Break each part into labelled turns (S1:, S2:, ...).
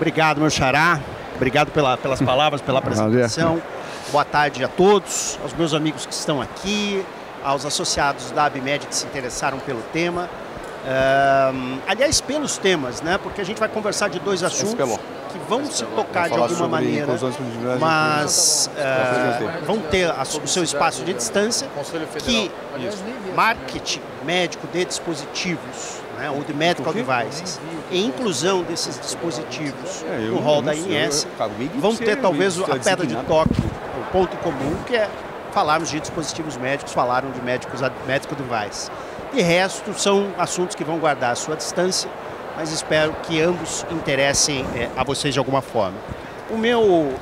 S1: Obrigado, meu xará. Obrigado pelas palavras, pela apresentação. Boa tarde a todos, aos meus amigos que estão aqui, aos associados da ABMed que se interessaram pelo tema. Aliás, pelos temas, né? Porque a gente vai conversar de dois assuntos que vão se tocar de alguma maneira, mas vão ter o seu espaço de distância, que marketing médico de dispositivos, né, ou de medical devices, e inclusão desses dispositivos no rol da ANS, vão ter talvez a pedra de toque, o ponto comum, que é falarmos de dispositivos médicos, falaram de medical device. De resto, são assuntos que vão guardar a sua distância, mas espero que ambos interessem a vocês de alguma forma. O meu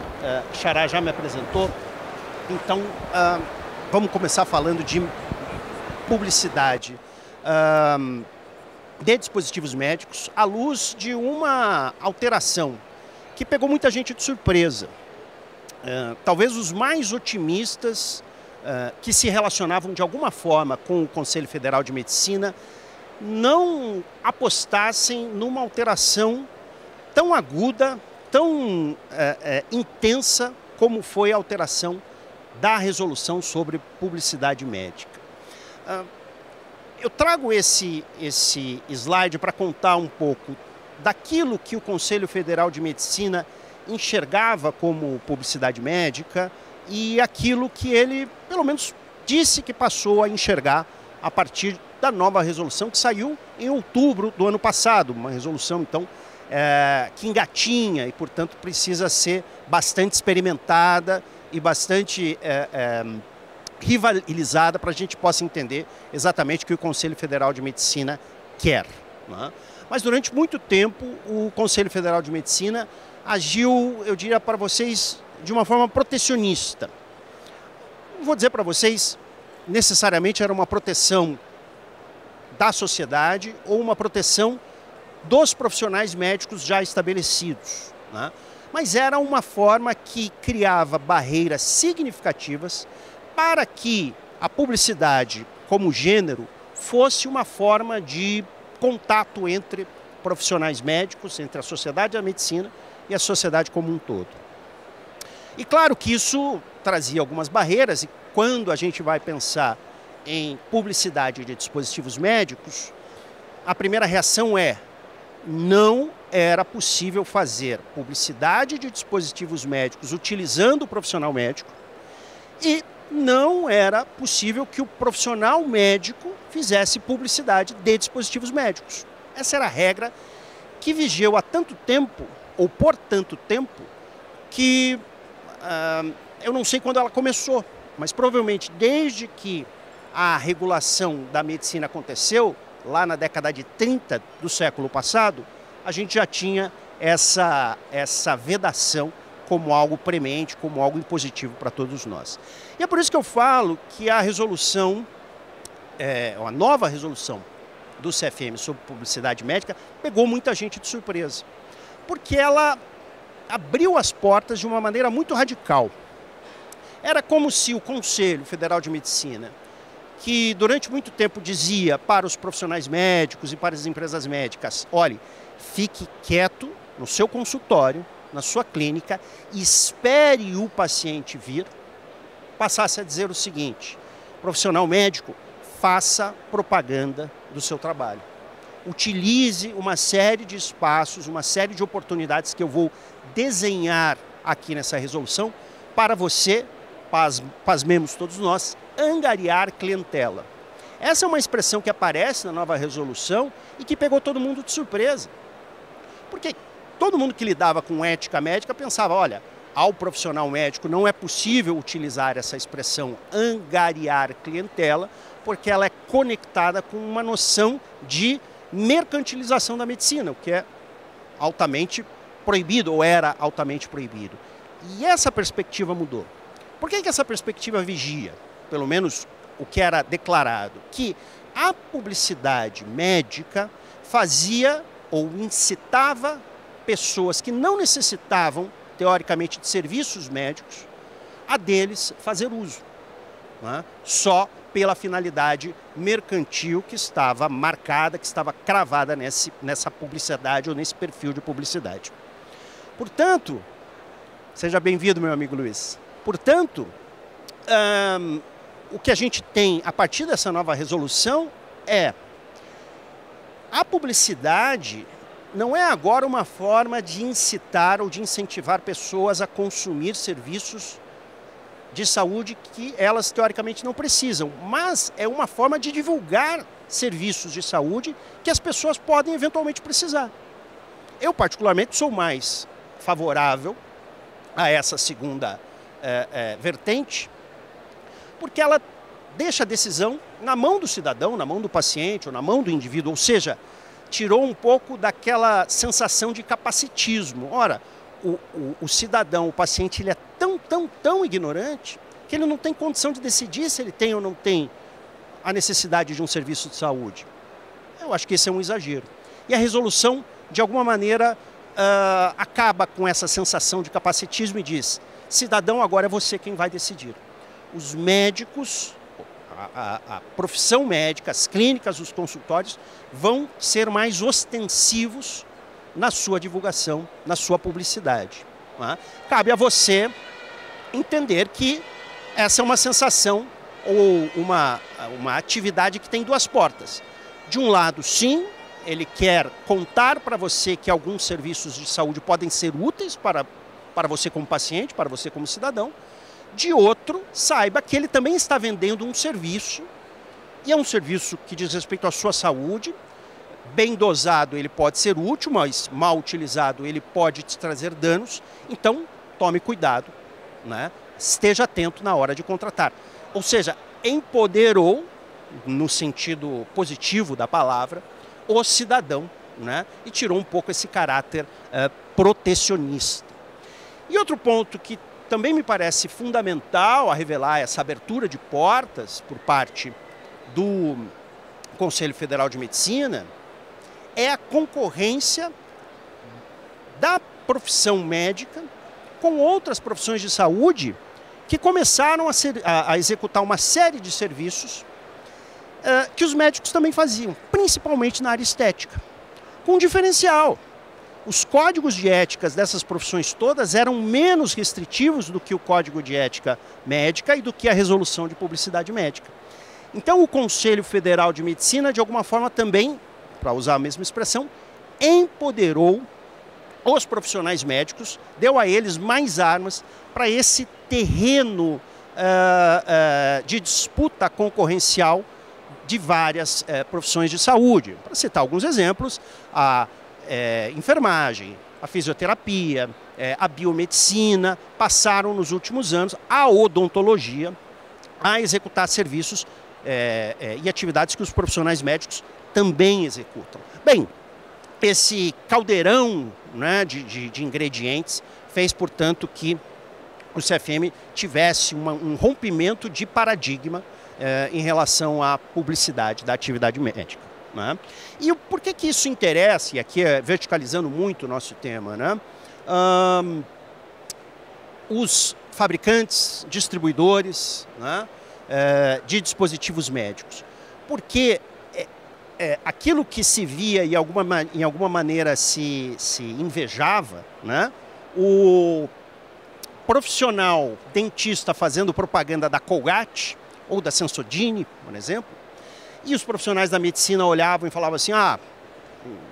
S1: xará já me apresentou, então vamos começar falando de publicidade de dispositivos médicos à luz de uma alteração que pegou muita gente de surpresa. Talvez os mais otimistas que se relacionavam de alguma forma com o Conselho Federal de Medicina não apostassem numa alteração tão aguda, tão intensa como foi a alteração da resolução sobre publicidade médica. Eu trago esse slide para contar um pouco daquilo que o Conselho Federal de Medicina enxergava como publicidade médica e aquilo que ele, pelo menos, disse que passou a enxergar a partir da nova resolução que saiu em outubro do ano passado. Uma resolução, então, que engatinha e, portanto, precisa ser bastante experimentada e bastante rivalizada para a gente possa entender exatamente o que o Conselho Federal de Medicina quer, né? Mas durante muito tempo o Conselho Federal de Medicina agiu, eu diria para vocês, de uma forma protecionista. Não vou dizer para vocês, necessariamente era uma proteção da sociedade ou uma proteção dos profissionais médicos já estabelecidos, né? Mas era uma forma que criava barreiras significativas para que a publicidade como gênero fosse uma forma de contato entre profissionais médicos, entre a sociedade da medicina e a sociedade como um todo. E claro que isso trazia algumas barreiras, e quando a gente vai pensar em publicidade de dispositivos médicos, a primeira reação não era possível fazer publicidade de dispositivos médicos utilizando o profissional médico e não era possível que o profissional médico fizesse publicidade de dispositivos médicos. Essa era a regra que vigiou há tanto tempo, ou por tanto tempo, que eu não sei quando ela começou, mas provavelmente desde que a regulação da medicina aconteceu, lá na década de 30 do século passado, a gente já tinha essa vedação como algo premente, como algo impositivo para todos nós. E é por isso que eu falo que a resolução, a nova resolução do CFM sobre publicidade médica, pegou muita gente de surpresa, porque ela abriu as portas de uma maneira muito radical. Era como se o Conselho Federal de Medicina, que durante muito tempo dizia para os profissionais médicos e para as empresas médicas, olhe, fique quieto no seu consultório, na sua clínica, espere o paciente vir, passasse a dizer o seguinte: profissional médico, faça propaganda do seu trabalho. Utilize uma série de espaços, uma série de oportunidades que eu vou desenhar aqui nessa resolução para você, pasmemos todos nós, angariar clientela. Essa é uma expressão que aparece na nova resolução e que pegou todo mundo de surpresa. Porque todo mundo que lidava com ética médica pensava, olha, ao profissional médico não é possível utilizar essa expressão angariar clientela, porque ela é conectada com uma noção de mercantilização da medicina, o que é altamente proibido, ou era altamente proibido. E essa perspectiva mudou. Por que essa perspectiva vigia, pelo menos o que era declarado? Que a publicidade médica fazia ou incitava pessoas que não necessitavam, teoricamente, de serviços médicos, a deles fazer uso, né? Só pela finalidade mercantil que estava marcada, que estava cravada nessa publicidade ou nesse perfil de publicidade. Portanto, seja bem-vindo, meu amigo Luiz. Portanto, o que a gente tem a partir dessa nova resolução é a publicidade não é agora uma forma de incitar ou de incentivar pessoas a consumir serviços de saúde que elas teoricamente não precisam, mas é uma forma de divulgar serviços de saúde que as pessoas podem eventualmente precisar. Eu particularmente sou mais favorável a essa segunda vertente, porque ela deixa a decisão na mão do cidadão, na mão do paciente ou na mão do indivíduo, ou seja, tirou um pouco daquela sensação de capacitismo. Ora, o cidadão, o paciente, ele é tão ignorante que ele não tem condição de decidir se ele tem ou não tem a necessidade de um serviço de saúde. Eu acho que esse é um exagero. E a resolução, de alguma maneira, acaba com essa sensação de capacitismo e diz: cidadão, agora é você quem vai decidir. Os médicos, a profissão médica, as clínicas, os consultórios vão ser mais ostensivos na sua divulgação, na sua publicidade. Né? Cabe a você entender que essa é uma sensação ou uma atividade que tem duas portas. De um lado, sim, ele quer contar para você que alguns serviços de saúde podem ser úteis para você como paciente, para você como cidadão. De outro, saiba que ele também está vendendo um serviço, e é um serviço que diz respeito à sua saúde. Bem dosado ele pode ser útil, mas mal utilizado ele pode te trazer danos. Então, tome cuidado, né? Esteja atento na hora de contratar. Ou seja, empoderou, no sentido positivo da palavra, o cidadão, né? E tirou um pouco esse caráter protecionista. E outro ponto que também me parece fundamental a revelar essa abertura de portas por parte do Conselho Federal de Medicina é a concorrência da profissão médica com outras profissões de saúde que começaram a executar uma série de serviços que os médicos também faziam, principalmente na área estética, com um diferencial. Os códigos de éticas dessas profissões todas eram menos restritivos do que o Código de Ética Médica e do que a Resolução de Publicidade Médica. Então, o Conselho Federal de Medicina, de alguma forma, também, para usar a mesma expressão, empoderou os profissionais médicos, deu a eles mais armas para esse terreno de disputa concorrencial de várias profissões de saúde. Para citar alguns exemplos, a enfermagem, a fisioterapia, a biomedicina passaram nos últimos anos, a odontologia, a executar serviços e atividades que os profissionais médicos também executam. Bem, esse caldeirão, né, de ingredientes fez, portanto, que o CFM tivesse um rompimento de paradigma em relação à publicidade da atividade médica. Né? E por que isso interessa, e aqui verticalizando muito o nosso tema, né? Os fabricantes, distribuidores, né, de dispositivos médicos. Porque aquilo que se via e em alguma maneira se invejava, né? O profissional dentista fazendo propaganda da Colgate ou da Sensodyne, por exemplo, e os profissionais da medicina olhavam e falavam assim: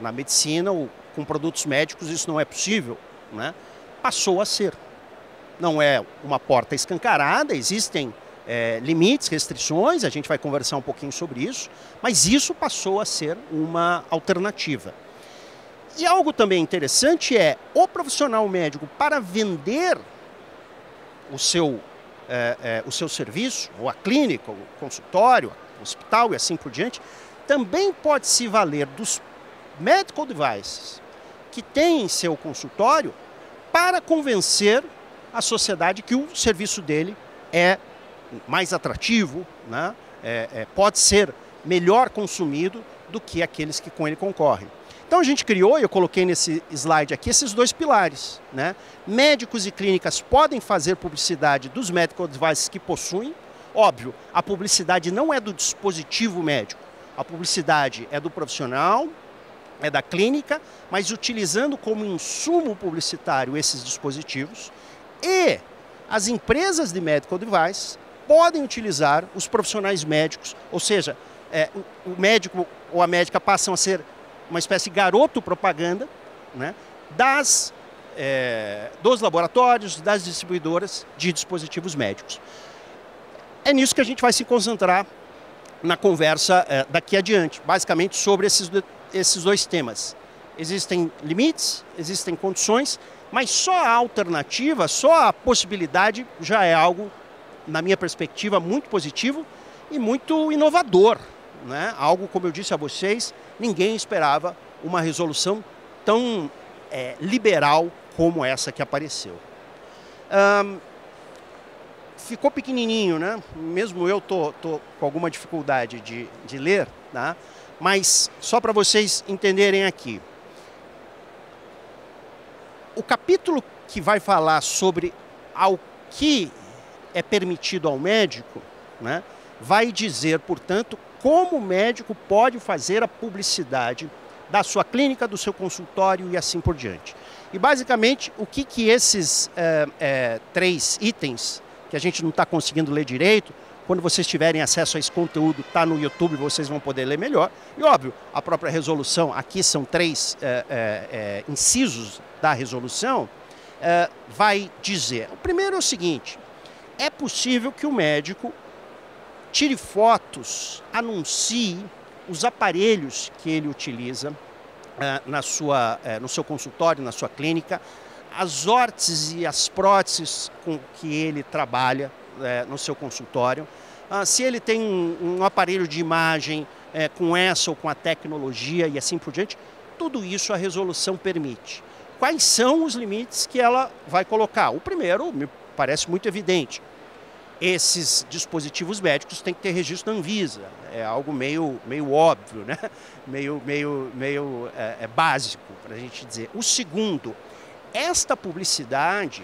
S1: na medicina, com produtos médicos, isso não é possível, né? Passou a ser. Não é uma porta escancarada, existem limites, restrições, a gente vai conversar um pouquinho sobre isso, mas isso passou a ser uma alternativa. E algo também interessante é o profissional médico, para vender o seu serviço, ou a clínica, o consultório, o hospital e assim por diante, também pode se valer dos medical devices que tem em seu consultório para convencer a sociedade que o serviço dele é mais atrativo, né? Pode ser melhor consumido do que aqueles que com ele concorrem. Então a gente criou, e eu coloquei nesse slide aqui, esses dois pilares, né? Médicos e clínicas podem fazer publicidade dos medical devices que possuem. Óbvio, a publicidade não é do dispositivo médico, a publicidade é do profissional é da clínica, mas utilizando como insumo publicitário esses dispositivos, e as empresas de medical device podem utilizar os profissionais médicos, ou seja, o médico ou a médica passam a ser uma espécie de garoto propaganda, né, dos laboratórios, das distribuidoras de dispositivos médicos. É nisso que a gente vai se concentrar na conversa daqui adiante, basicamente sobre esses dois temas. Existem limites, existem condições, mas só a alternativa, só a possibilidade já é algo, na minha perspectiva, muito positivo e muito inovador, né? Algo, como eu disse a vocês, ninguém esperava uma resolução tão liberal como essa que apareceu. Ficou pequenininho, né? Mesmo eu tô com alguma dificuldade de ler, tá? Mas só para vocês entenderem aqui. O capítulo que vai falar sobre ao que é permitido ao médico, né, vai dizer, portanto, como o médico pode fazer a publicidade da sua clínica, do seu consultório e assim por diante. E basicamente, o que esses 3 itens, que a gente não está conseguindo ler direito, quando vocês tiverem acesso a esse conteúdo, está no YouTube, vocês vão poder ler melhor. E óbvio, a própria resolução, aqui são 3 incisos da resolução, vai dizer. O primeiro é o seguinte: é possível que o médico tire fotos, anuncie os aparelhos que ele utiliza no seu consultório, na sua clínica, as órteses e as próteses com que ele trabalha no seu consultório, se ele tem um aparelho de imagem com essa ou com a tecnologia e assim por diante, tudo isso a resolução permite. Quais são os limites que ela vai colocar? O primeiro, me parece muito evidente, esses dispositivos médicos têm que ter registro da Anvisa, é algo meio óbvio, né? meio básico, para a gente dizer. O segundo, esta publicidade,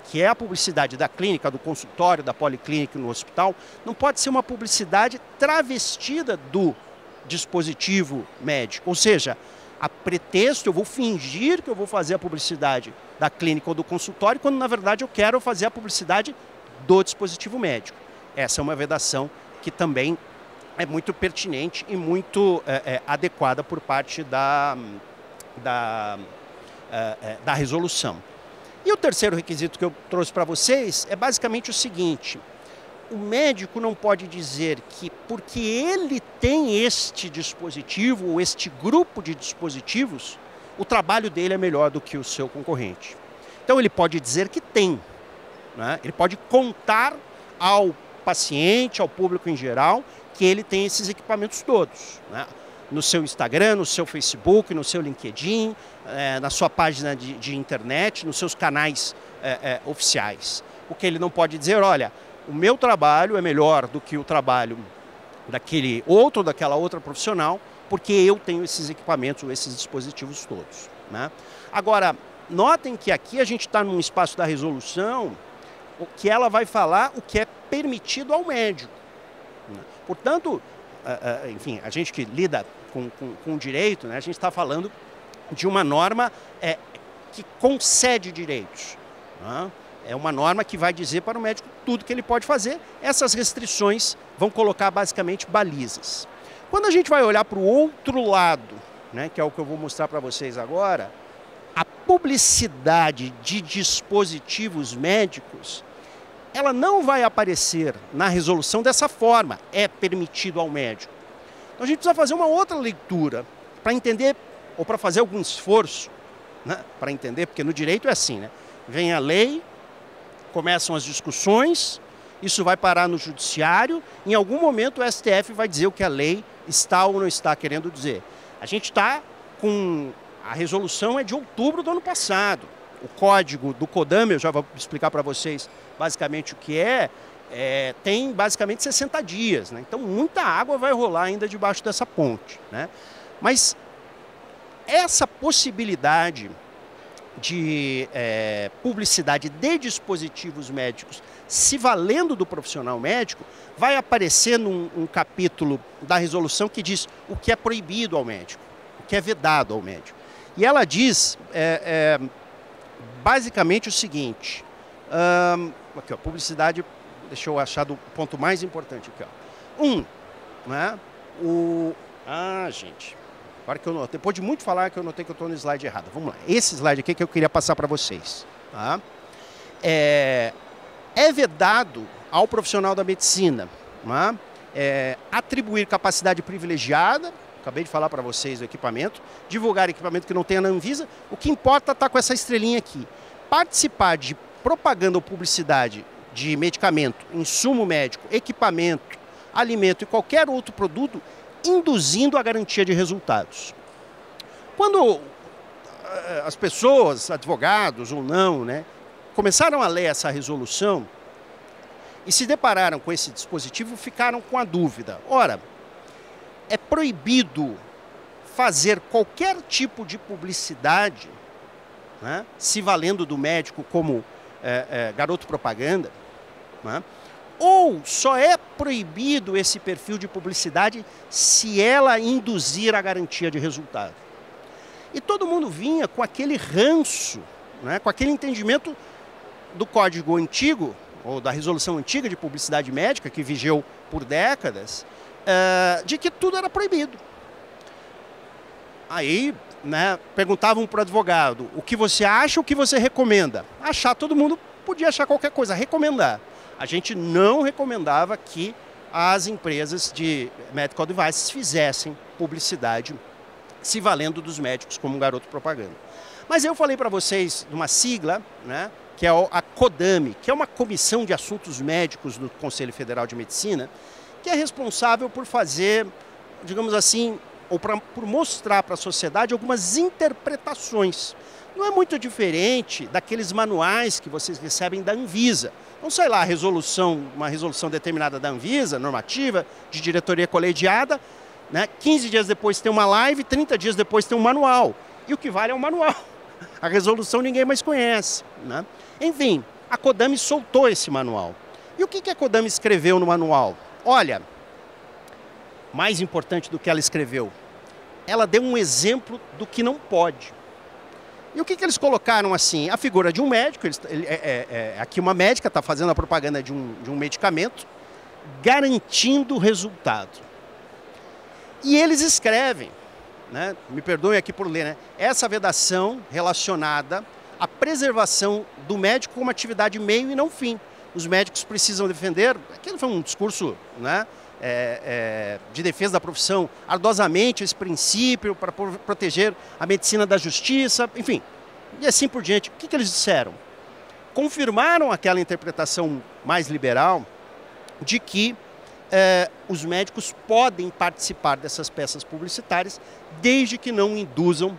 S1: que é a publicidade da clínica, do consultório, da policlínica e no hospital, não pode ser uma publicidade travestida do dispositivo médico. Ou seja, a pretexto eu vou fingir que eu vou fazer a publicidade da clínica ou do consultório, quando na verdade eu quero fazer a publicidade do dispositivo médico. Essa é uma vedação que também é muito pertinente e muito adequada por parte da resolução. E o terceiro requisito que eu trouxe para vocês é basicamente o seguinte: o médico não pode dizer que porque ele tem este dispositivo ou este grupo de dispositivos, o trabalho dele é melhor do que o seu concorrente. Então ele pode dizer que tem, né? Ele pode contar ao paciente, ao público em geral, que ele tem esses equipamentos todos, né? No seu Instagram, no seu Facebook, no seu LinkedIn, na sua página de internet, nos seus canais oficiais. O que ele não pode dizer, olha, o meu trabalho é melhor do que o trabalho daquele outro, daquela outra profissional, porque eu tenho esses equipamentos, esses dispositivos todos, né? Agora, notem que aqui a gente está num espaço da resolução, o que ela vai falar o que é permitido ao médico, né? Portanto, enfim, a gente que lida com o direito, né, a gente está falando de uma norma que concede direitos, né? É uma norma que vai dizer para o médico tudo que ele pode fazer. Essas restrições vão colocar basicamente balizas. Quando a gente vai olhar para o outro lado, né, que é o que eu vou mostrar para vocês agora, a publicidade de dispositivos médicos, ela não vai aparecer na resolução dessa forma, é permitido ao médico. Então a gente precisa fazer uma outra leitura para entender, ou para fazer algum esforço, né, para entender, porque no direito é assim, né? Vem a lei, começam as discussões, isso vai parar no judiciário, em algum momento o STF vai dizer o que a lei está ou não está querendo dizer. A gente está com... A resolução é de outubro do ano passado. O código do CODAM, eu já vou explicar para vocês basicamente o que tem basicamente 60 dias, né? Então muita água vai rolar ainda debaixo dessa ponte, né? Mas essa possibilidade de publicidade de dispositivos médicos se valendo do profissional médico vai aparecer num capítulo da resolução que diz o que é proibido ao médico. O que é vedado ao médico. E ela diz basicamente o seguinte, aqui, ó, publicidade, deixa eu achar do ponto mais importante aqui, ó. Né, gente, agora que eu notei, depois de muito falar que eu notei que eu estou no slide errado. Vamos lá, esse slide aqui que eu queria passar para vocês. Tá? É vedado ao profissional da medicina, né, atribuir capacidade privilegiada, acabei de falar para vocês do equipamento, divulgar equipamento que não tenha na Anvisa, o que importa está com essa estrelinha aqui. Participar de propaganda ou publicidade de medicamento, insumo médico, equipamento, alimento e qualquer outro produto, induzindo a garantia de resultados. Quando as pessoas, advogados ou não, né, começaram a ler essa resolução e se depararam com esse dispositivo, ficaram com a dúvida. Ora, é proibido fazer qualquer tipo de publicidade, né, se valendo do médico como garoto propaganda, né, ou só é proibido esse perfil de publicidade se ela induzir a garantia de resultado. E todo mundo vinha com aquele ranço, né, com aquele entendimento do código antigo, ou da resolução antiga de publicidade médica, que vigeu por décadas, de que tudo era proibido. Aí, né, perguntavam para o advogado, o que você acha, o que você recomenda? Achar, todo mundo podia achar qualquer coisa, recomendar. A gente não recomendava que as empresas de medical devices fizessem publicidade se valendo dos médicos como um garoto propaganda. Mas eu falei para vocês de uma sigla, né, que é a CODAME, que é uma comissão de assuntos médicos do Conselho Federal de Medicina, que é responsável por fazer, digamos assim, ou por mostrar para a sociedade algumas interpretações. Não é muito diferente daqueles manuais que vocês recebem da Anvisa. Então, sei lá, uma resolução determinada da Anvisa, normativa, de diretoria colegiada, né? 15 dias depois tem uma live, 30 dias depois tem um manual. E o que vale é o manual. A resolução ninguém mais conhece, né? Enfim, a CODAME soltou esse manual. E o que a CODAME escreveu no manual? Olha, mais importante do que ela escreveu, ela deu um exemplo do que não pode. E o que eles colocaram assim? A figura de um médico, aqui uma médica está fazendo a propaganda de um medicamento, garantindo o resultado. E eles escrevem, né, me perdoem aqui por ler, né, essa vedação relacionada à preservação do médico como atividade meio e não fim. Os médicos precisam defender, aquele foi um discurso, né, de defesa da profissão, ardosamente esse princípio para proteger a medicina da justiça, enfim, e assim por diante. O que eles disseram? Confirmaram aquela interpretação mais liberal de que os médicos podem participar dessas peças publicitárias desde que não induzam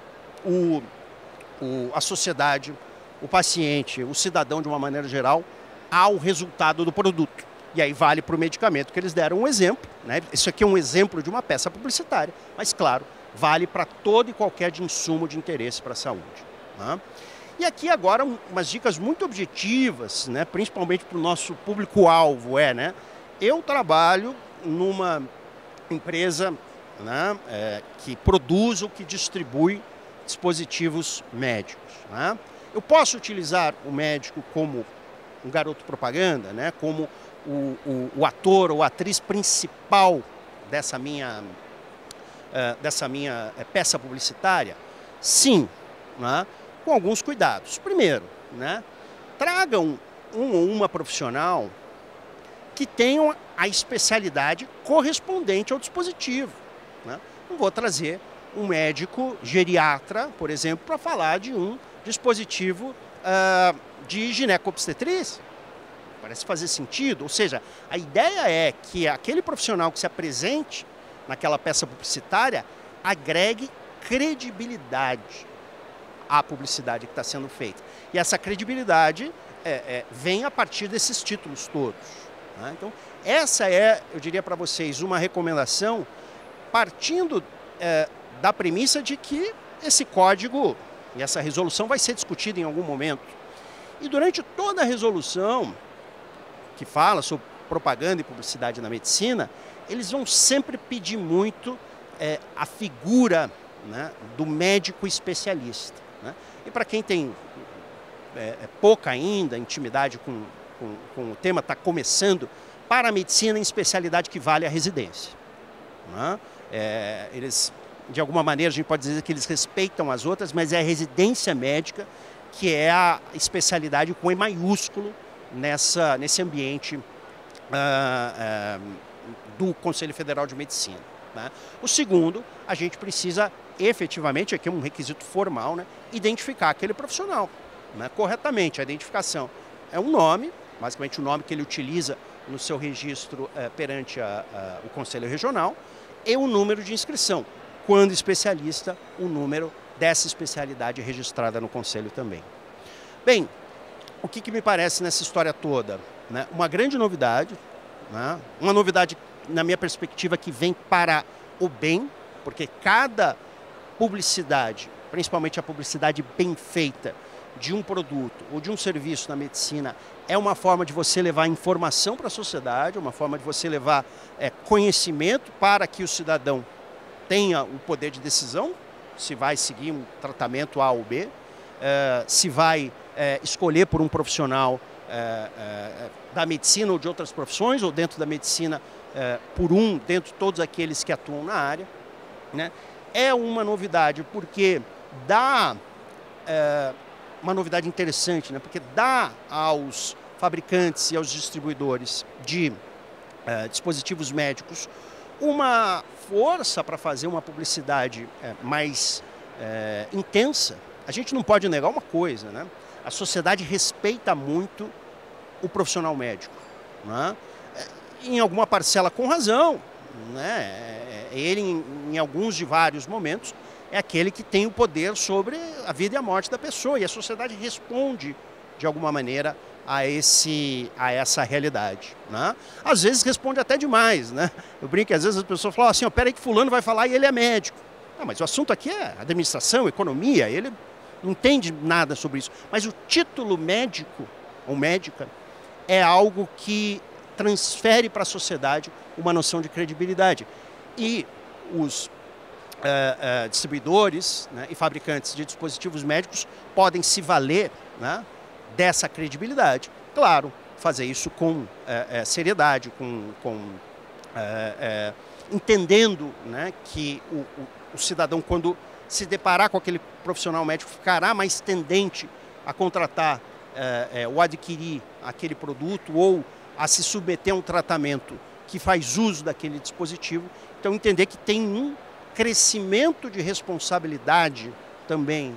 S1: a sociedade, o paciente, o cidadão de uma maneira geral, ao resultado do produto. E aí vale para o medicamento que eles deram um exemplo, né? Isso aqui é um exemplo de uma peça publicitária, mas claro, vale para todo e qualquer insumo de interesse para a saúde, né? E aqui agora umas dicas muito objetivas, né? Principalmente para o nosso público-alvo, né? Eu trabalho numa empresa, né, que produz ou que distribui dispositivos médicos, né? Eu posso utilizar o médico como um garoto propaganda, né? Como o ator ou a atriz principal dessa minha peça publicitária? Sim, né? Com alguns cuidados. Primeiro, né, tragam um ou uma profissional que tenham a especialidade correspondente ao dispositivo, né? Não vou trazer um médico geriatra, por exemplo, para falar de um dispositivo de ginecobstetrícia. Parece fazer sentido, ou seja, a ideia é que aquele profissional que se apresente naquela peça publicitária agregue credibilidade à publicidade que está sendo feita. E essa credibilidade vem a partir desses títulos todos, né? Então, essa é, eu diria para vocês, uma recomendação partindo da premissa de que esse código e essa resolução vai ser discutida em algum momento. E durante toda a resolução que fala sobre propaganda e publicidade na medicina, eles vão sempre pedir muito a figura, né, do médico especialista. Né? E para quem tem pouca ainda intimidade com o tema, está começando, para a medicina em especialidade que vale a residência. Né? Eles, de alguma maneira, a gente pode dizer que eles respeitam as outras, mas é a residência médica que é a especialidade com E maiúsculo nesse ambiente do Conselho Federal de Medicina. Né? O segundo, a gente precisa efetivamente, aqui é um requisito formal, né, identificar aquele profissional, né, corretamente. A identificação é um nome, basicamente o nome que ele utiliza no seu registro perante o Conselho Regional, e o número de inscrição, quando especialista, o número dessa especialidade registrada no Conselho também. Bem, o que me parece nessa história toda? Né? Uma grande novidade, né? Uma novidade, na minha perspectiva, que vem para o bem, porque cada publicidade, principalmente a publicidade bem feita de um produto ou de um serviço na medicina, é uma forma de você levar informação para a sociedade, uma forma de você levar conhecimento para que o cidadão tenha o poder de decisão, se vai seguir um tratamento A ou B, se vai escolher por um profissional da medicina ou de outras profissões, ou dentro da medicina dentro de todos aqueles que atuam na área. Né? É uma novidade porque dá uma novidade interessante, né? Porque dá aos fabricantes e aos distribuidores de dispositivos médicos uma força para fazer uma publicidade mais intensa. A gente não pode negar uma coisa, né? A sociedade respeita muito o profissional médico, né? Em alguma parcela com razão, né? Ele, em alguns de vários momentos, é aquele que tem o poder sobre a vida e a morte da pessoa, e a sociedade responde, de alguma maneira, a essa realidade. Né? Às vezes responde até demais. Né? Eu brinco que às vezes as pessoas falam assim, peraí que fulano vai falar e ele é médico. Não, mas o assunto aqui é administração, economia, ele não entende nada sobre isso. Mas o título médico ou médica é algo que transfere para a sociedade uma noção de credibilidade. E os distribuidores, né, e fabricantes de dispositivos médicos podem se valer, né, dessa credibilidade. Claro, fazer isso com seriedade, entendendo, né, que o cidadão, quando se deparar com aquele profissional médico, ficará mais tendente a contratar ou adquirir aquele produto ou a se submeter a um tratamento que faz uso daquele dispositivo. Então, entender que tem um crescimento de responsabilidade também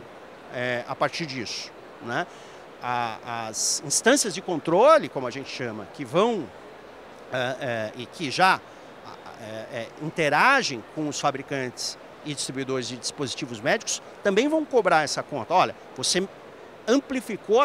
S1: a partir disso. Né? As instâncias de controle, como a gente chama, que vão e que já interagem com os fabricantes e distribuidores de dispositivos médicos, também vão cobrar essa conta. Olha, você amplificou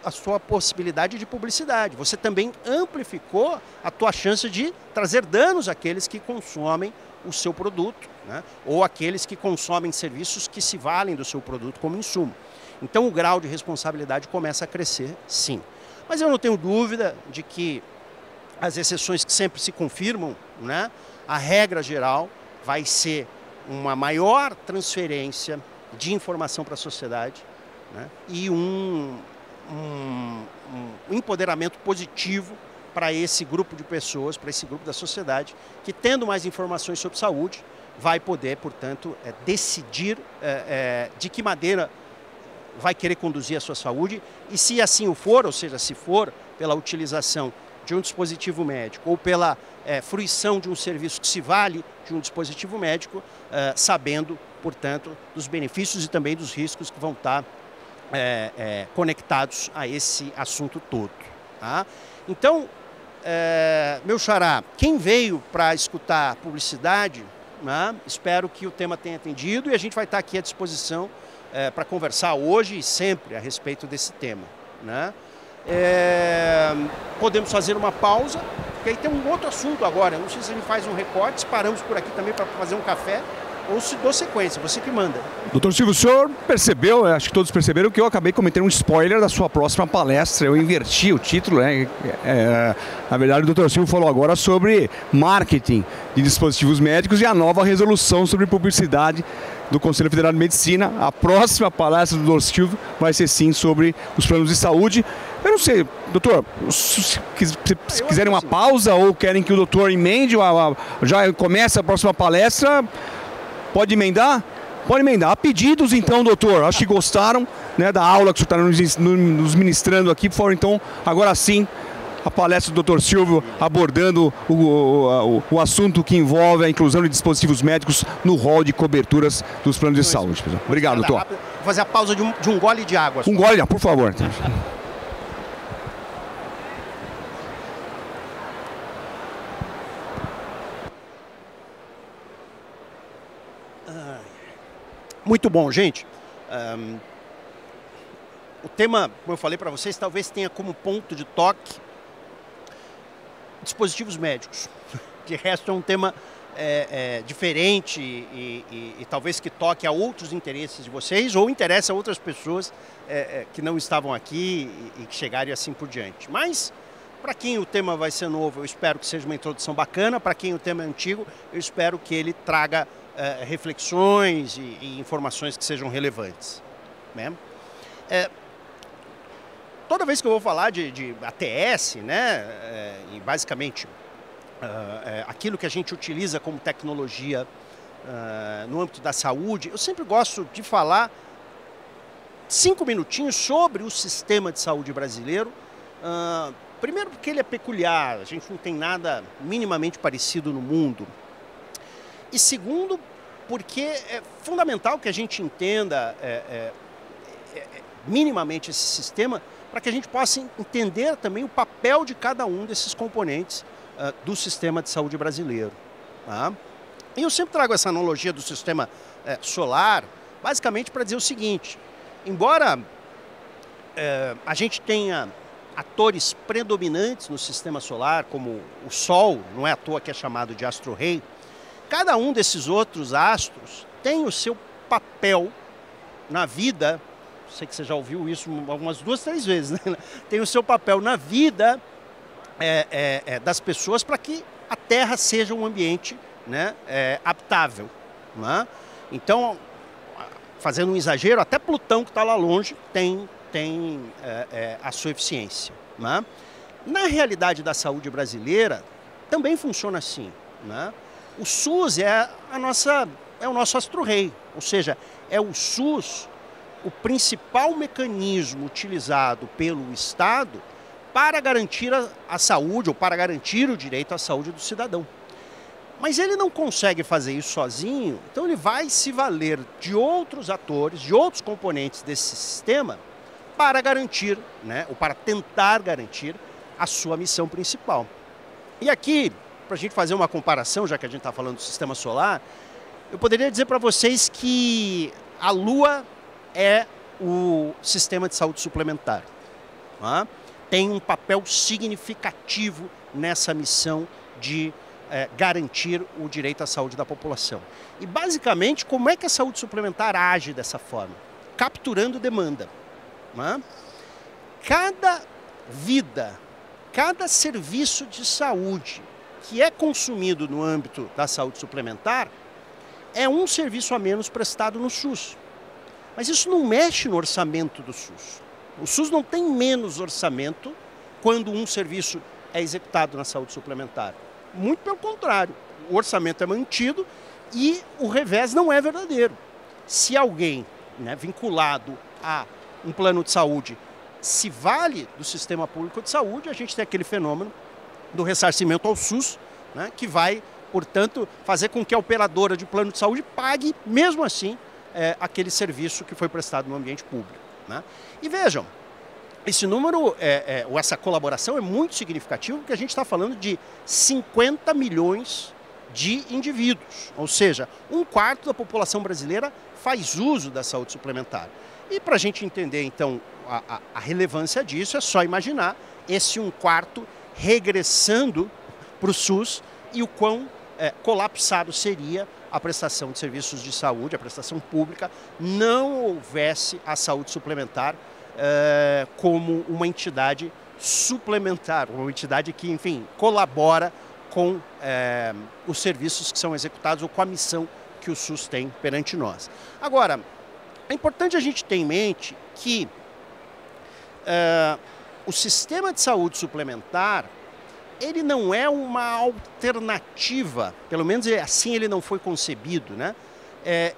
S1: a sua possibilidade de publicidade, você também amplificou a tua chance de trazer danos àqueles que consomem o seu produto, né? Ou aqueles que consomem serviços que se valem do seu produto como insumo. Então o grau de responsabilidade começa a crescer, sim. Mas eu não tenho dúvida de que as exceções que sempre se confirmam, né? A regra geral vai ser uma maior transferência de informação para a sociedade, né? E um empoderamento positivo para esse grupo de pessoas, para esse grupo da sociedade, que tendo mais informações sobre saúde, vai poder, portanto, decidir de que maneira vai querer conduzir a sua saúde, e se assim o for, ou seja, se for pela utilização de um dispositivo médico ou pela fruição de um serviço que se vale de um dispositivo médico, sabendo, portanto, dos benefícios e também dos riscos que vão estar conectados a esse assunto todo. Tá? Então, meu xará, quem veio para escutar publicidade, né, espero que o tema tenha atendido, e a gente vai estar aqui à disposição para conversar hoje e sempre a respeito desse tema. Né? Podemos fazer uma pausa, porque aí tem um outro assunto agora. Não sei se a gente faz um recorte, paramos por aqui também para fazer um café, ou se dou sequência, você que manda.
S2: Doutor Silvio, o senhor percebeu, acho que todos perceberam, que eu acabei cometendo um spoiler da sua próxima palestra. Eu inverti o título, né? Na verdade, o doutor Silvio falou agora sobre marketing de dispositivos médicos e a nova resolução sobre publicidade do Conselho Federal de Medicina. A próxima palestra do doutor Silvio vai ser sim sobre os planos de saúde. Eu não sei, doutor, se quiserem uma pausa ou querem que o doutor emende, já comece a próxima palestra, pode emendar? Pode emendar. Há pedidos então, doutor, acho que gostaram, né, da aula que o senhor está nos ministrando aqui. Por favor, então, agora sim, a palestra do Dr. Silvio abordando o assunto que envolve a inclusão de dispositivos médicos no rol de coberturas dos planos de saúde. Obrigado, doutor.
S1: Vou fazer a pausa de um gole de água.
S2: Um gole, por favor.
S1: Muito bom, gente. O tema, como eu falei para vocês, talvez tenha como ponto de toque dispositivos médicos. De resto, é um tema diferente e talvez que toque a outros interesses de vocês ou interesse a outras pessoas que não estavam aqui e que chegarem assim por diante. Mas, para quem o tema vai ser novo, eu espero que seja uma introdução bacana. Para quem o tema é antigo, eu espero que ele traga reflexões e informações que sejam relevantes, né? Toda vez que eu vou falar de ATS, né, e basicamente aquilo que a gente utiliza como tecnologia no âmbito da saúde, eu sempre gosto de falar 5 minutinhos sobre o sistema de saúde brasileiro. Primeiro porque ele é peculiar, a gente não tem nada minimamente parecido no mundo. E segundo, porque é fundamental que a gente entenda minimamente esse sistema para que a gente possa entender também o papel de cada um desses componentes do sistema de saúde brasileiro. Tá? E eu sempre trago essa analogia do sistema solar, basicamente para dizer o seguinte: embora a gente tenha atores predominantes no sistema solar, como o Sol, não é à toa que é chamado de astro-rei, cada um desses outros astros tem o seu papel na vida. Sei que você já ouviu isso umas 2, 3 vezes, né? Tem o seu papel na vida das pessoas para que a Terra seja um ambiente, né, habitável. Né? Então, fazendo um exagero, até Plutão, que está lá longe, tem a sua eficiência. Né? Na realidade da saúde brasileira, também funciona assim. Né? O SUS é o nosso astro-rei, ou seja, é o SUS o principal mecanismo utilizado pelo Estado para garantir a saúde ou para garantir o direito à saúde do cidadão. Mas ele não consegue fazer isso sozinho, então ele vai se valer de outros atores, de outros componentes desse sistema para garantir, né, ou para tentar garantir a sua missão principal. E aqui, para a gente fazer uma comparação, já que a gente está falando do sistema solar, eu poderia dizer para vocês que a Lua é o sistema de saúde suplementar. Tá? Tem um papel significativo nessa missão de garantir o direito à saúde da população. E basicamente, como é que a saúde suplementar age dessa forma? Capturando demanda. Tá? Cada vida, cada serviço de saúde que é consumido no âmbito da saúde suplementar é um serviço a menos prestado no SUS. Mas isso não mexe no orçamento do SUS. O SUS não tem menos orçamento quando um serviço é executado na saúde suplementar. Muito pelo contrário, o orçamento é mantido e o revés não é verdadeiro. Se alguém, né, vinculado a um plano de saúde se vale do sistema público de saúde, a gente tem aquele fenômeno do ressarcimento ao SUS, né, que vai, portanto, fazer com que a operadora de plano de saúde pague, mesmo assim, aquele serviço que foi prestado no ambiente público. Né? E vejam, esse número, ou essa colaboração é muito significativa, porque a gente está falando de 50 milhões de indivíduos, ou seja, 1/4 da população brasileira faz uso da saúde suplementar. E para a gente entender, então, a relevância disso, é só imaginar esse 1/4 regressando para o SUS e o quão colapsado seria a prestação de serviços de saúde, a prestação pública, não houvesse a saúde suplementar como uma entidade suplementar, uma entidade que, enfim, colabora com os serviços que são executados ou com a missão que o SUS tem perante nós. Agora, é importante a gente ter em mente que o sistema de saúde suplementar, ele não é uma alternativa, pelo menos assim ele não foi concebido, né?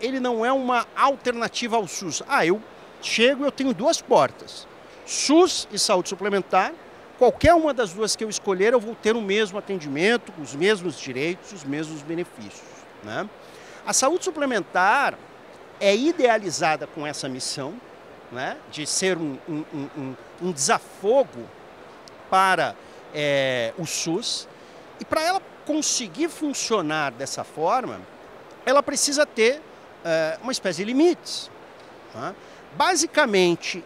S1: Ele não é uma alternativa ao SUS. Eu chego e eu tenho duas portas, SUS e saúde suplementar. Qualquer uma das duas que eu escolher, eu vou ter o mesmo atendimento, os mesmos direitos, os mesmos benefícios, né? A saúde suplementar é idealizada com essa missão, né, de ser um desafogo para o SUS, e para ela conseguir funcionar dessa forma, ela precisa ter uma espécie de limites, né? Basicamente,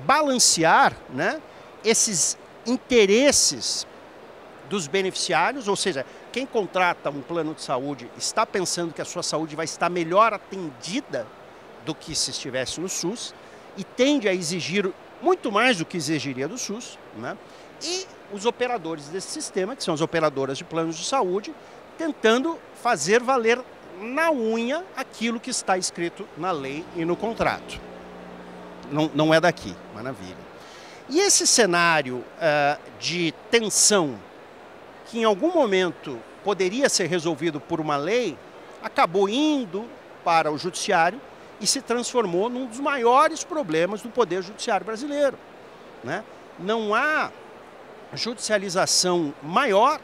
S1: balancear, né, esses interesses dos beneficiários, ou seja, quem contrata um plano de saúde está pensando que a sua saúde vai estar melhor atendida do que se estivesse no SUS e tende a exigir muito mais do que exigiria do SUS, né? E os operadores desse sistema, que são as operadoras de planos de saúde, tentando fazer valer na unha aquilo que está escrito na lei e no contrato. Não é daqui, maravilha. E esse cenário de tensão, que em algum momento poderia ser resolvido por uma lei, acabou indo para o judiciário e se transformou num dos maiores problemas do poder judiciário brasileiro, né? Não há judicialização maior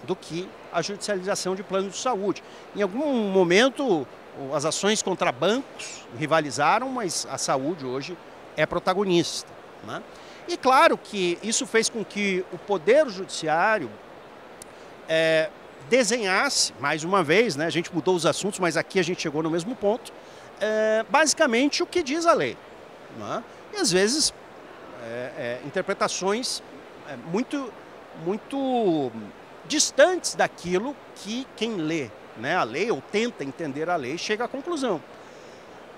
S1: do que a judicialização de planos de saúde. Em algum momento, as ações contra bancos rivalizaram, mas a saúde hoje é protagonista, né? E claro que isso fez com que o poder judiciário desenhasse, mais uma vez, né, a gente mudou os assuntos, mas aqui a gente chegou no mesmo ponto, basicamente o que diz a lei, né? E às vezes interpretações muito distantes daquilo que quem lê, né, a lei ou tenta entender a lei chega à conclusão.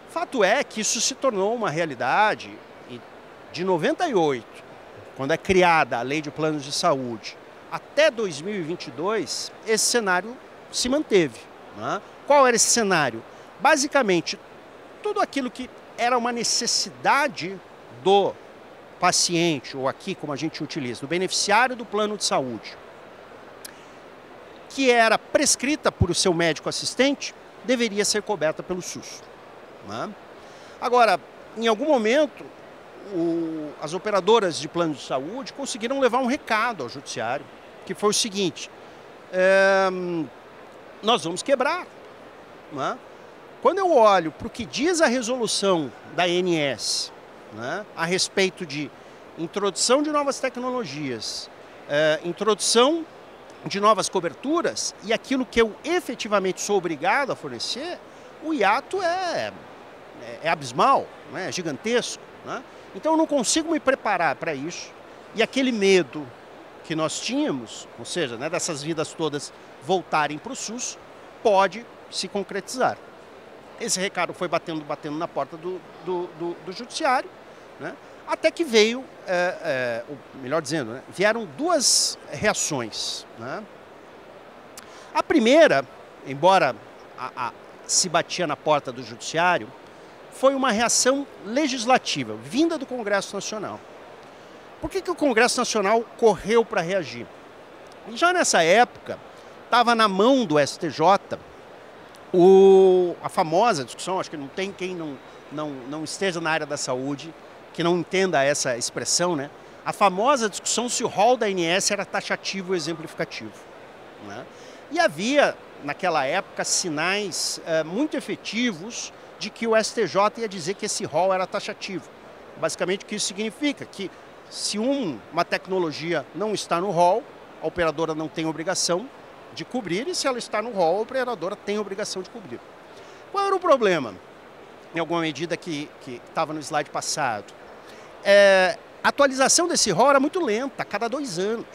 S1: Fato é que isso se tornou uma realidade de 98, quando é criada a Lei de Planos de Saúde, até 2022, esse cenário se manteve, né? Qual era esse cenário? Basicamente, tudo aquilo que era uma necessidade do paciente, ou aqui como a gente utiliza, do beneficiário do plano de saúde, que era prescrita por o seu médico assistente, deveria ser coberta pelo SUS, né? Agora, em algum momento, as operadoras de plano de saúde conseguiram levar um recado ao judiciário, que foi o seguinte: nós vamos quebrar, né? Quando eu olho para o que diz a resolução da ANS, né, a respeito de introdução de novas tecnologias, introdução de novas coberturas e aquilo que eu efetivamente sou obrigado a fornecer, o hiato é abismal, né, é gigantesco, né? Então eu não consigo me preparar para isso, e aquele medo que nós tínhamos, ou seja, né, dessas vidas todas voltarem para o SUS, pode se concretizar. Esse recado foi batendo na porta do judiciário, né, até que veio, melhor dizendo, né, vieram duas reações, né? A primeira, embora se batia na porta do judiciário, foi uma reação legislativa, vinda do Congresso Nacional. Por que o Congresso Nacional correu para reagir? Já nessa época, estava na mão do STJ a famosa discussão, acho que não tem quem não esteja na área da saúde, que não entenda essa expressão, né? A famosa discussão se o rol da ANS era taxativo ou exemplificativo, né? E havia, naquela época, sinais muito efetivos de que o STJ ia dizer que esse rol era taxativo. Basicamente, o que isso significa? Que se uma tecnologia não está no rol, a operadora não tem obrigação de cobrir, e se ela está no rol, a operadora tem obrigação de cobrir. Qual era o problema? Em alguma medida que estava no slide passado. A atualização desse rol era muito lenta, a cada 2 anos,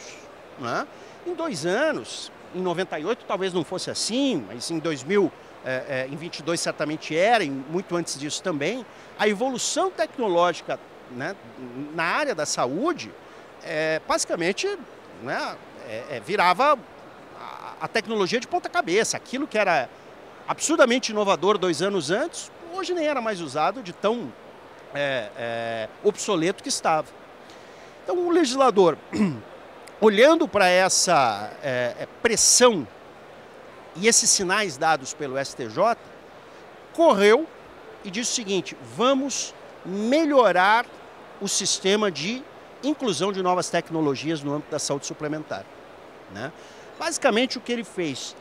S1: né? Em 2 anos, Em 98 talvez não fosse assim, mas em 2022 certamente era, e muito antes disso também. A evolução tecnológica, né, na área da saúde, basicamente, né, virava a tecnologia de ponta cabeça. Aquilo que era absurdamente inovador 2 anos antes, hoje nem era mais usado, de tão obsoleto que estava. Então o legislador, olhando para essa pressão e esses sinais dados pelo STJ, correu e disse o seguinte: vamos melhorar o sistema de inclusão de novas tecnologias no âmbito da saúde suplementar, né? Basicamente o que ele fez,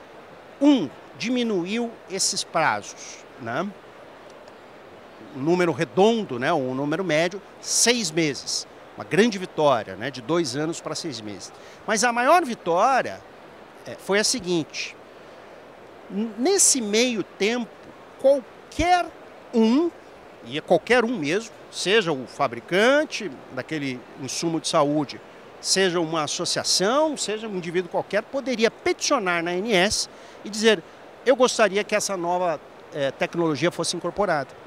S1: diminuiu esses prazos, né? Um número redondo, né? Um número médio, 6 meses. Uma grande vitória, né? De 2 anos para 6 meses. Mas a maior vitória foi a seguinte: nesse meio tempo, qualquer e qualquer um mesmo, seja o fabricante daquele insumo de saúde, seja uma associação, seja um indivíduo qualquer, poderia peticionar na ANS e dizer: eu gostaria que essa nova tecnologia fosse incorporada.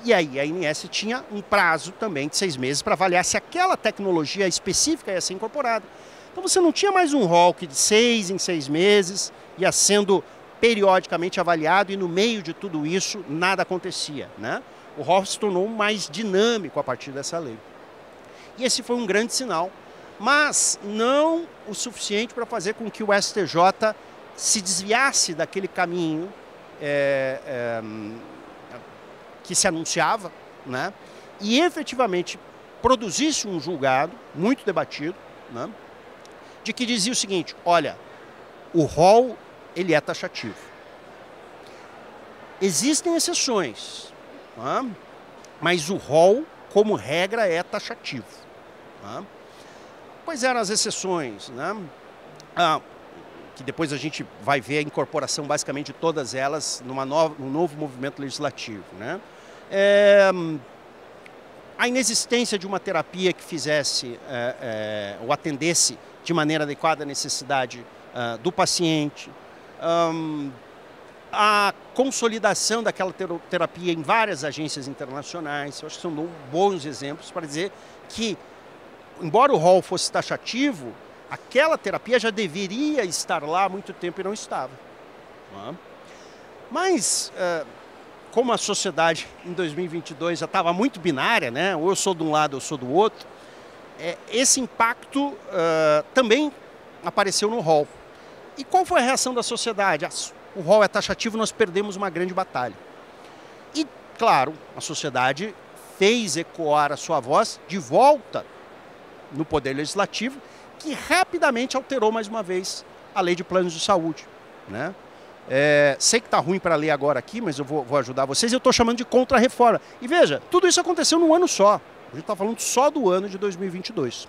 S1: E aí a ANS tinha um prazo também de 6 meses para avaliar se aquela tecnologia específica ia ser incorporada. Então você não tinha mais um rol que de 6 em 6 meses ia sendo periodicamente avaliado e no meio de tudo isso nada acontecia, né? O rol se tornou mais dinâmico a partir dessa lei. E esse foi um grande sinal, mas não o suficiente para fazer com que o STJ se desviasse daquele caminho que se anunciava, né? E efetivamente produzisse um julgado muito debatido, né? De que dizia o seguinte: olha, o rol ele é taxativo. Existem exceções, né? Mas o rol, como regra, é taxativo, né? Quais eram as exceções, né? Que depois a gente vai ver a incorporação basicamente de todas elas num novo movimento legislativo, né? A inexistência de uma terapia que fizesse ou atendesse de maneira adequada a necessidade do paciente, a consolidação daquela terapia em várias agências internacionais. Eu acho que são bons exemplos para dizer que, embora o rol fosse taxativo, aquela terapia já deveria estar lá há muito tempo e não estava. Mas, como a sociedade em 2022 já estava muito binária, né? Ou eu sou de um lado ou eu sou do outro, esse impacto também apareceu no rol. E qual foi a reação da sociedade? O rol é taxativo, nós perdemos uma grande batalha. E, claro, a sociedade fez ecoar a sua voz de volta no Poder Legislativo, que rapidamente alterou mais uma vez a Lei de Planos de Saúde, né? Sei que está ruim para ler agora aqui, mas eu vou ajudar vocês. Eu estou chamando de contra-reforma. E veja, tudo isso aconteceu num ano só. A gente está falando só do ano de 2022,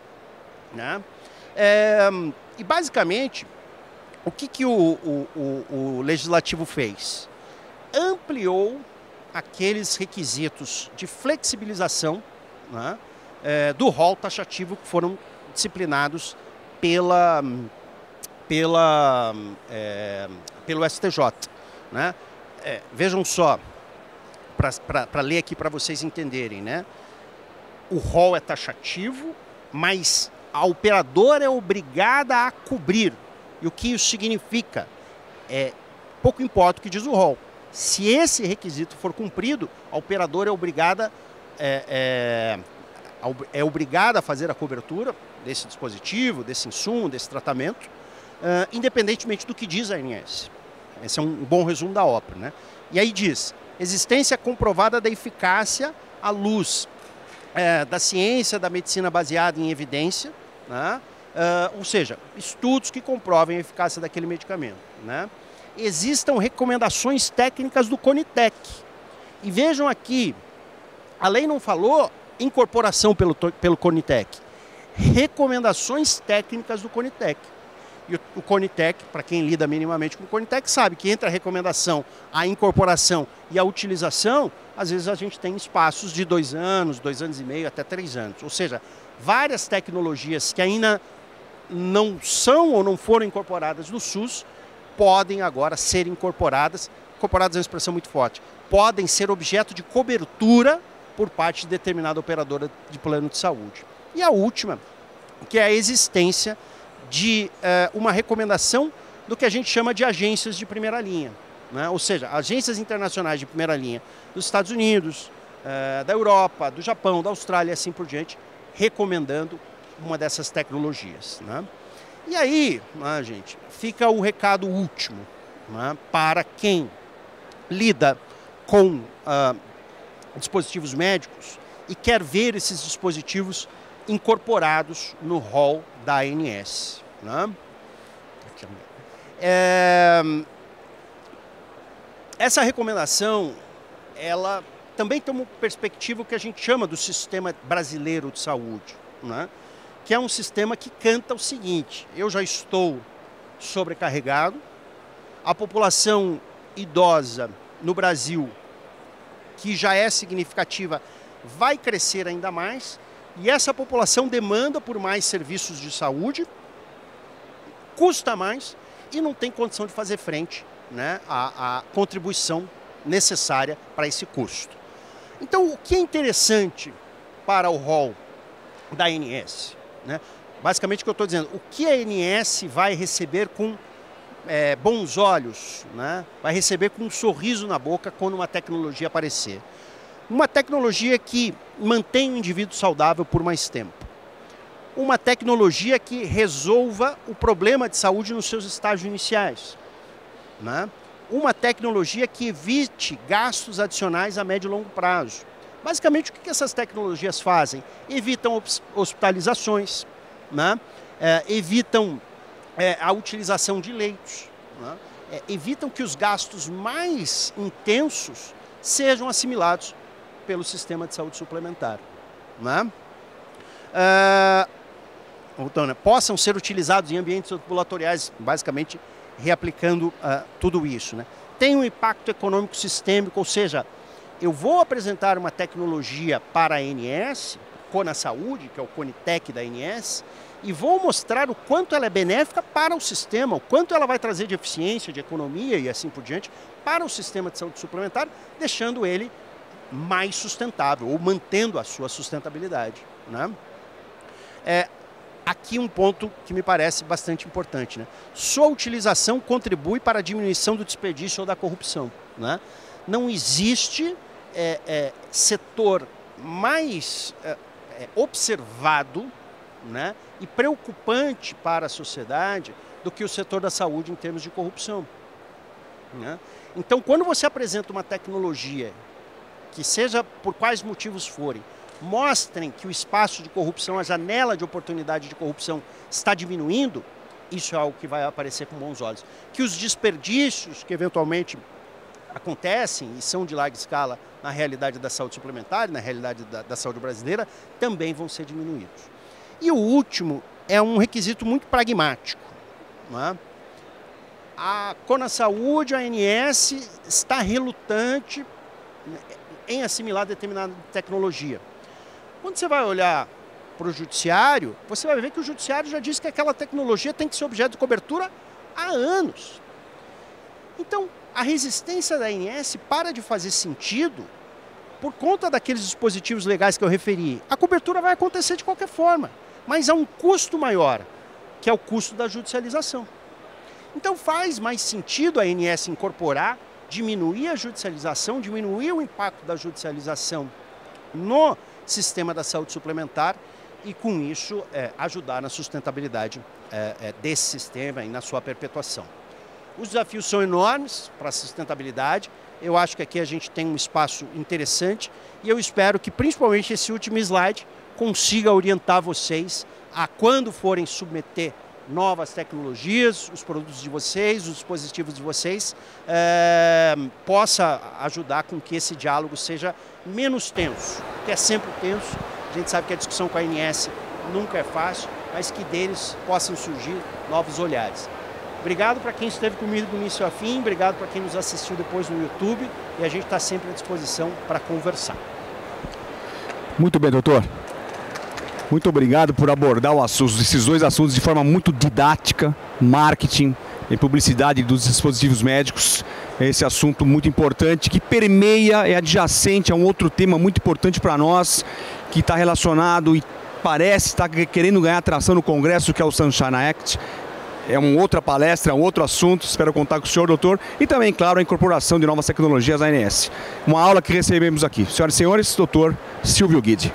S1: né? E basicamente, o que o Legislativo fez? Ampliou aqueles requisitos de flexibilização, né, do rol taxativo que foram disciplinados pelo STJ, né? Vejam só, para ler aqui para vocês entenderem, né? O rol é taxativo, mas a operadora é obrigada a cobrir. E o que isso significa? Pouco importa o que diz o rol. Se esse requisito for cumprido, a operadora é obrigada a fazer a cobertura desse dispositivo, desse insumo, desse tratamento, independentemente do que diz a ANS. Esse é um bom resumo da ópera, né? E aí diz: existência comprovada da eficácia à luz da ciência, da medicina baseada em evidência, né? Ou seja, estudos que comprovem a eficácia daquele medicamento, né? Existam recomendações técnicas do CONITEC. E vejam aqui, a lei não falou incorporação pelo CONITEC, recomendações técnicas do CONITEC. E o CONITEC, para quem lida minimamente com o CONITEC, sabe que entre a recomendação, a incorporação e a utilização, às vezes a gente tem espaços de 2 anos, 2 anos e meio, até 3 anos. Ou seja, várias tecnologias que ainda não são ou não foram incorporadas no SUS, podem agora ser incorporadas é uma expressão muito forte, podem ser objeto de cobertura por parte de determinada operadora de plano de saúde. E a última, que é a existência de uma recomendação do que a gente chama de agências de primeira linha, né? Ou seja, agências internacionais de primeira linha dos Estados Unidos, da Europa, do Japão, da Austrália e assim por diante, recomendando uma dessas tecnologias, né? E aí, né, gente, fica o recado último, né, para quem lida com dispositivos médicos e quer ver esses dispositivos incorporados no rol da ANS, né? Essa recomendação, ela também tem uma perspectiva que a gente chama do sistema brasileiro de saúde, né? Que é um sistema que canta o seguinte: eu já estou sobrecarregado, a população idosa no Brasil, que já é significativa, vai crescer ainda mais, e essa população demanda por mais serviços de saúde, custa mais e não tem condição de fazer frente, né, à contribuição necessária para esse custo. Então, o que é interessante para o rol da ANS, né? Basicamente o que eu estou dizendo, o que a ANS vai receber com bons olhos, né? Vai receber com um sorriso na boca quando uma tecnologia aparecer. Uma tecnologia que mantém o indivíduo saudável por mais tempo. Uma tecnologia que resolva o problema de saúde nos seus estágios iniciais, né? Uma tecnologia que evite gastos adicionais a médio e longo prazo. Basicamente, o que essas tecnologias fazem? Evitam hospitalizações, né? Evitam a utilização de leitos, né? Evitam que os gastos mais intensos sejam assimilados pelo sistema de saúde suplementar, né? Possam ser utilizados em ambientes ambulatoriais, basicamente reaplicando tudo isso, né? Tem um impacto econômico sistêmico, ou seja, eu vou apresentar uma tecnologia para a ANS, Cona Saúde, que é o Conitec da ANS, e vou mostrar o quanto ela é benéfica para o sistema, o quanto ela vai trazer de eficiência, de economia e assim por diante, para o sistema de saúde suplementar, deixando ele mais sustentável, ou mantendo a sua sustentabilidade, né? Aqui um ponto que me parece bastante importante, né? Sua utilização contribui para a diminuição do desperdício ou da corrupção, né? Não existe setor mais observado, né, e preocupante para a sociedade do que o setor da saúde em termos de corrupção, né? Então, quando você apresenta uma tecnologia que, seja por quais motivos forem, mostrem que o espaço de corrupção, a janela de oportunidade de corrupção está diminuindo, isso é algo que vai aparecer com bons olhos. Que os desperdícios que eventualmente acontecem e são de larga escala na realidade da saúde suplementar, na realidade da saúde brasileira, também vão ser diminuídos. E o último é um requisito muito pragmático, né? A Cona Saúde, a ANS, está relutante em assimilar determinada tecnologia. Quando você vai olhar para o judiciário, você vai ver que o judiciário já disse que aquela tecnologia tem que ser objeto de cobertura há anos. Então, a resistência da ANS para de fazer sentido por conta daqueles dispositivos legais que eu referi. A cobertura vai acontecer de qualquer forma, mas há um custo maior, que é o custo da judicialização. Então faz mais sentido a ANS incorporar, diminuir a judicialização, diminuir o impacto da judicialização no sistema da saúde suplementar e, com isso, ajudar na sustentabilidade desse sistema e na sua perpetuação. Os desafios são enormes para a sustentabilidade. Eu acho que aqui a gente tem um espaço interessante e eu espero que, principalmente, esse último slide consiga orientar vocês a, quando forem submeter novas tecnologias, os produtos de vocês, os dispositivos de vocês, possa ajudar com que esse diálogo seja menos tenso, que é sempre tenso. A gente sabe que a discussão com a ANS nunca é fácil, mas que deles possam surgir novos olhares. Obrigado para quem esteve comigo do início ao fim, obrigado para quem nos assistiu depois no YouTube e a gente está sempre à disposição para conversar.
S2: Muito bem, doutor. Muito obrigado por abordar esses dois assuntos de forma muito didática, marketing e publicidade dos dispositivos médicos. Esse assunto muito importante que permeia, é adjacente a um outro tema muito importante para nós, que está relacionado e parece estar querendo ganhar atração no Congresso, que é o Sunshine Act. É uma outra palestra, é um outro assunto. Espero contar com o senhor, doutor. E também, claro, a incorporação de novas tecnologias à ANS. Uma aula que recebemos aqui. Senhoras e senhores, doutor Silvio Guidi.